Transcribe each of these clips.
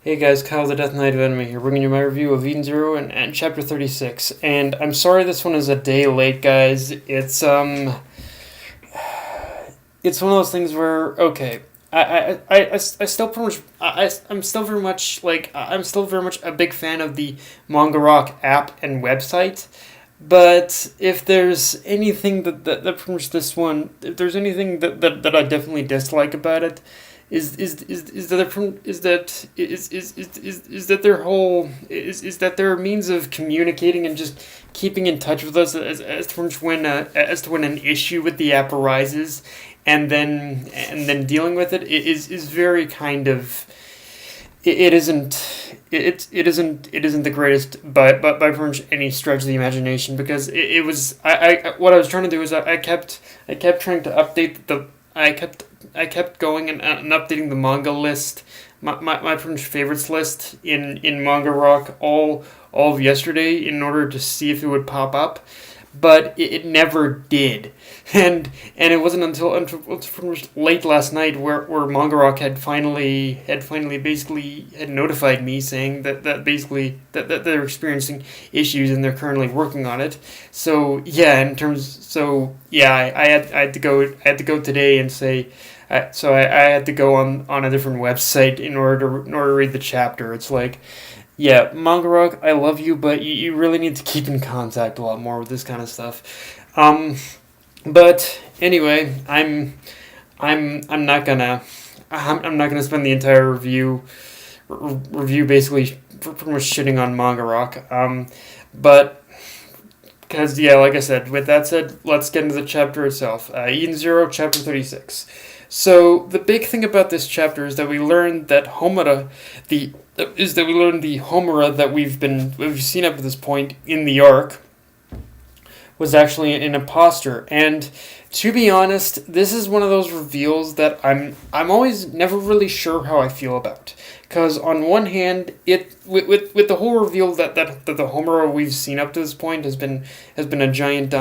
Hey guys, Kyle the Death Knight of Enemy here, bringing you my review of Eden Zero and Chapter 36. And I'm sorry this one is a day late, guys. It's one of those things where, okay, I still pretty much, I'm still very much, I'm still very much a big fan of the Manga Rock app and website. But if there's anything that pretty much this one, if there's anything that I definitely dislike about it, is that is that their means of communicating and just keeping in touch with us as to when an issue with the app arises, and then dealing with it is very kind of it isn't the greatest by pretty much any stretch of the imagination, because it was I what I was trying to do is I kept trying to update the I kept going and updating the manga list, my pretty much favorites list in Manga Rock all of yesterday in order to see if it would pop up, but it never did. And it wasn't until pretty much late last night where Manga Rock had finally basically had notified me, saying that they're experiencing issues and they're currently working on it. I had to go today and say. I had to go on a different website in order to read the chapter. It's like, yeah, Manga Rock, I love you, but you really need to keep in contact a lot more with this kind of stuff. But anyway, I'm not gonna spend the entire review basically pretty much shitting on Manga Rock. But because, yeah, like I said, with that said, let's get into the chapter itself. Eden Zero, chapter 36. So the big thing about this chapter is that we learned that the Homura that we've seen up to this point in the arc was actually an imposter. And to be honest, this is one of those reveals that I'm always never really sure how I feel about. Because on one hand, with the whole reveal that the Homura we've seen up to this point has been a giant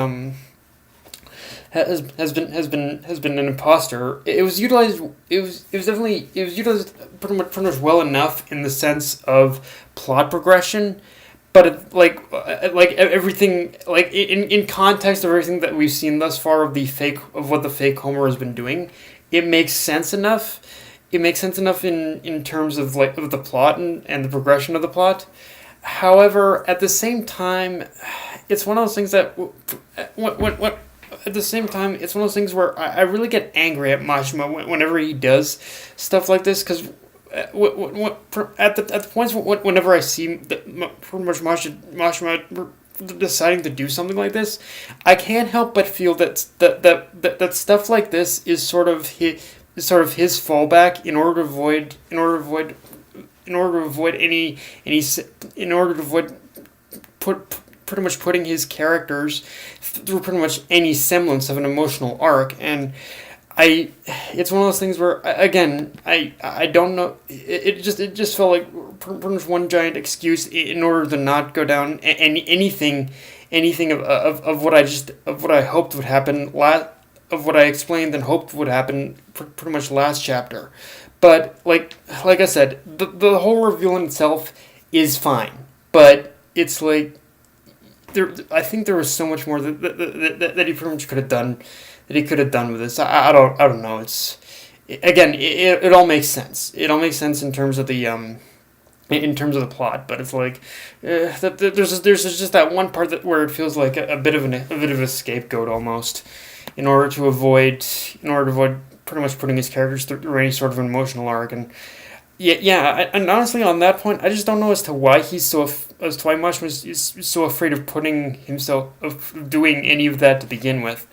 has been an imposter. It was utilized. It was utilized pretty much well enough in the sense of plot progression, but everything, in context of everything that we've seen thus far of what the fake Homer has been doing, it makes sense enough. It makes sense enough in terms of of the plot and the progression of the plot. However, at the same time, it's one of those things that what at the same time, it's one of those things where I really get angry at Mashima whenever he does stuff like this, because at the points whenever I see pretty much Mashima deciding to do something like this, I can't help but feel that stuff like this is sort of his fallback in order to avoid pretty much putting his characters through pretty much any semblance of an emotional arc. And it's one of those things where, again, I don't know, it just felt like pretty much one giant excuse in order to not go down anything of what I hoped would happen, of what I explained and hoped would happen pretty much last chapter. But like I said, the whole reveal in itself is fine, but it's like, I think there was so much more that he pretty much could have done, with this. I don't know. It all makes sense. It all makes sense in terms of the plot, but it's like there's just that one part where it feels like a bit of a scapegoat almost, in order to avoid pretty much putting his characters through any sort of emotional arc. And and honestly, on that point, I just don't know as to why Mashima is so afraid of doing any of that to begin with.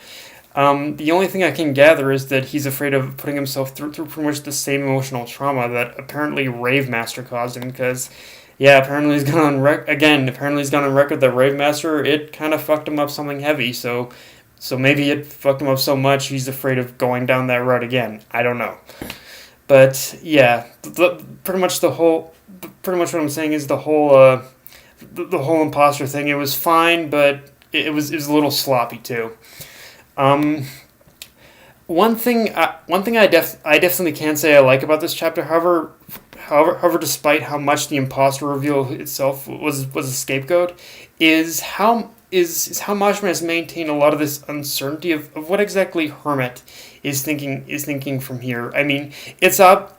The only thing I can gather is that he's afraid of putting himself through pretty much the same emotional trauma that apparently Rave Master caused him. Because, apparently he's gone on record that Rave Master, it kind of fucked him up something heavy. So maybe it fucked him up so much he's afraid of going down that road again. I don't know. But yeah, pretty much what I'm saying is the whole imposter thing. It was fine, but it was a little sloppy too. One thing I definitely can say I like about this chapter, however, despite how much the imposter reveal itself was a scapegoat, is how Mashima has maintained a lot of this uncertainty of what exactly Hermit is thinking from here. I mean, I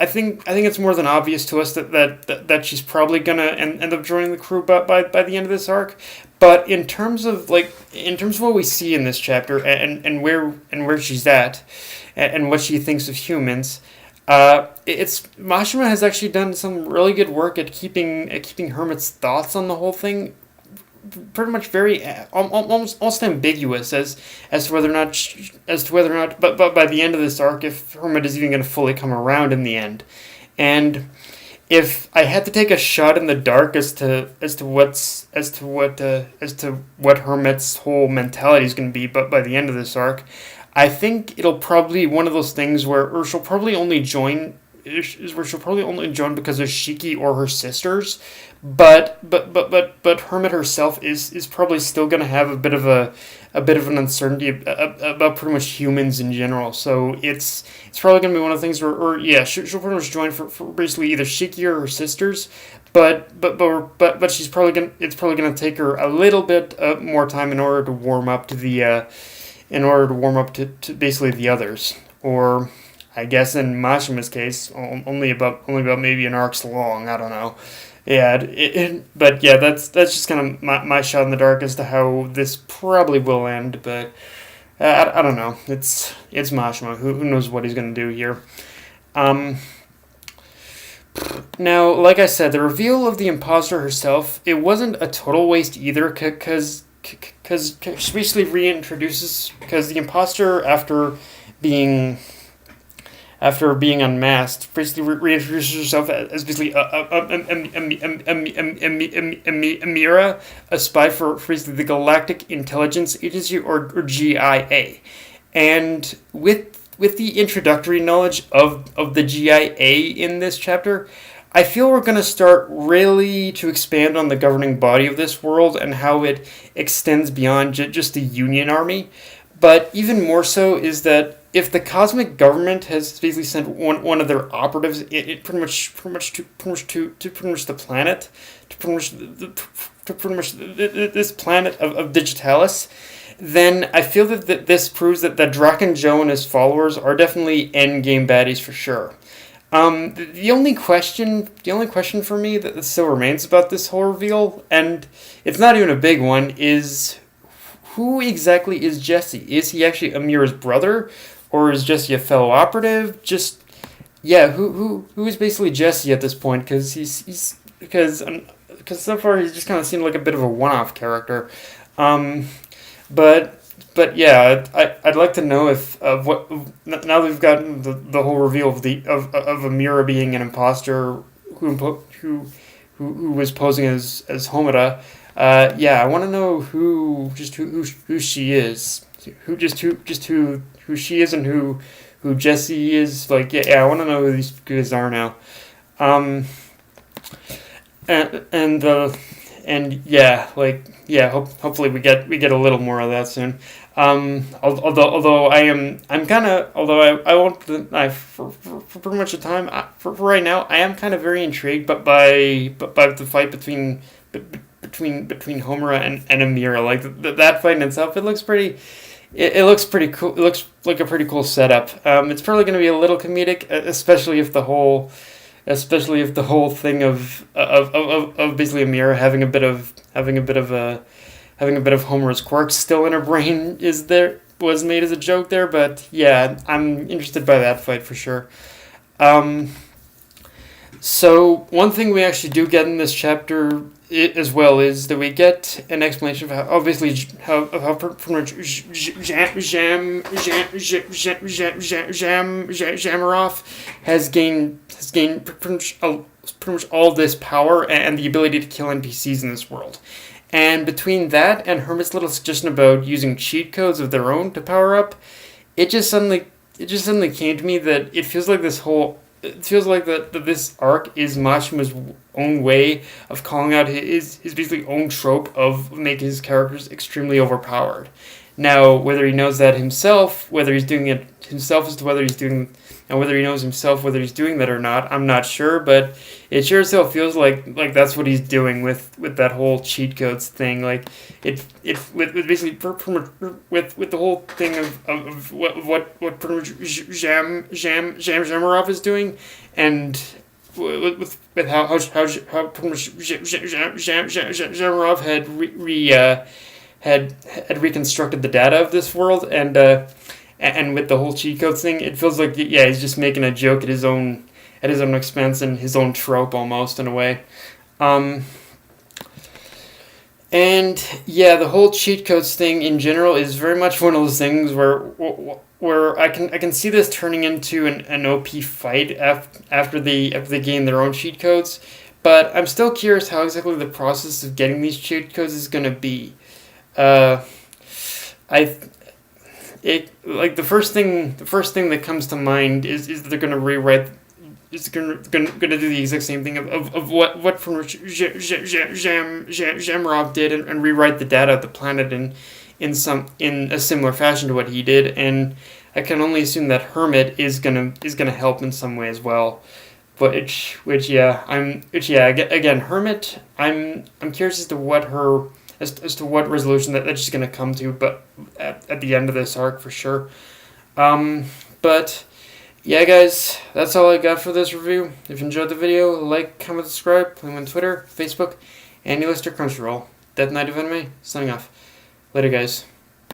think it's more than obvious to us that she's probably gonna end up joining the crew by the end of this arc. But in terms of what we see in this chapter and where she's at and what she thinks of humans, it's Mashima has actually done some really good work at keeping Hermit's thoughts on the whole thing pretty much very almost ambiguous as to whether or not but by the end of this arc, if Hermit is even going to fully come around in the end. And if I had to take a shot in the dark as to what Hermit's whole mentality is going to be, but by the end of this arc, I think it'll probably be one of those things where she'll probably only join because of Shiki or her sisters, but Hermit herself is probably still going to have a bit of an uncertainty about pretty much humans in general. So it's probably going to be one of the things where she'll pretty much join for basically either Shiki or her sisters, but it's probably going to take her a little bit more time in order to warm up to to basically the others, or I guess in Mashima's case, only about maybe an arc's long. I don't know. Yeah, but yeah, that's just kind of my shot in the dark as to how this probably will end. But I don't know. It's Mashima. Who knows what he's gonna do here? Now, like I said, the reveal of the imposter herself, it wasn't a total waste either, because she basically reintroduces, because the imposter after being unmasked, basically reintroduces herself as basically Amira, a spy for basically the Galactic Intelligence Agency, or GIA. And with the introductory knowledge of the GIA in this chapter, I feel we're going to start really to expand on the governing body of this world and how it extends beyond just the Union Army. But even more so is that if the cosmic government has basically sent one of their operatives, it pretty much to the planet, this planet of Digitalis, then I feel that this proves that Draken Joe and his followers are definitely endgame baddies for sure. The only question for me that still remains about this whole reveal, and it's not even a big one, is who exactly is Jesse? Is he actually Amira's brother, or is Jesse a fellow operative? Who is basically Jesse at this point? Because so far he's just kind of seemed like a bit of a one-off character. But yeah, I'd like to know if now that we've gotten the whole reveal of Amira being an imposter who was posing as Homura. I want to know who she is, who she is and who Jesse is. I want to know who these guys are now. Hopefully we get a little more of that soon. Although I won't for pretty much the time for right now, I am kind of very intrigued by the fight between Homura and Amira. Like that fight in itself, it looks pretty. It looks pretty cool. It looks like a pretty cool setup. It's probably going to be a little comedic, especially if the whole thing of basically Amira having a bit of Homura's quirks still in her brain was made as a joke there. But yeah, I'm interested by that fight for sure. So one thing we actually do get in this chapter as well is that we get an explanation of how pretty much Jamaroff has gained pretty much all this power and the ability to kill NPCs in this world. And between that and Hermit's little suggestion about using cheat codes of their own to power up, it just suddenly came to me that it feels like this arc is Mashima's own way of calling out his basically own trope of making his characters extremely overpowered. Now, whether he knows that himself, whether he's doing it himself as to whether he's doing, and whether he knows himself whether he's doing that or not, I'm not sure. But it sure as hell feels like that's what he's doing with that whole cheat codes thing. Like it with basically with the whole thing of what pretty much Jamarov is doing, and with how pretty much Jamarov had reconstructed the data of this world, and with the whole cheat codes thing, it feels like he's just making a joke at his own expense and his own trope almost in a way. And yeah, the whole cheat codes thing in general is very much one of those things where I can see this turning into an OP fight after they gain their own cheat codes, but I'm still curious how exactly the process of getting these cheat codes is gonna be. The first thing that comes to mind is they're gonna rewrite. It's gonna do the exact same thing of what from Jamrov did, and rewrite the data of the planet in a similar fashion to what he did, and I can only assume that Hermit is gonna help in some way as well. But again, Hermit, I'm curious as to what her as to what resolution that she's gonna come to, but at the end of this arc for sure. But yeah, guys, that's all I got for this review. If you enjoyed the video, like, comment, subscribe. Play me on Twitter, Facebook, and you list your Crunchyroll. Death Knight of Anime, signing off. Later, guys.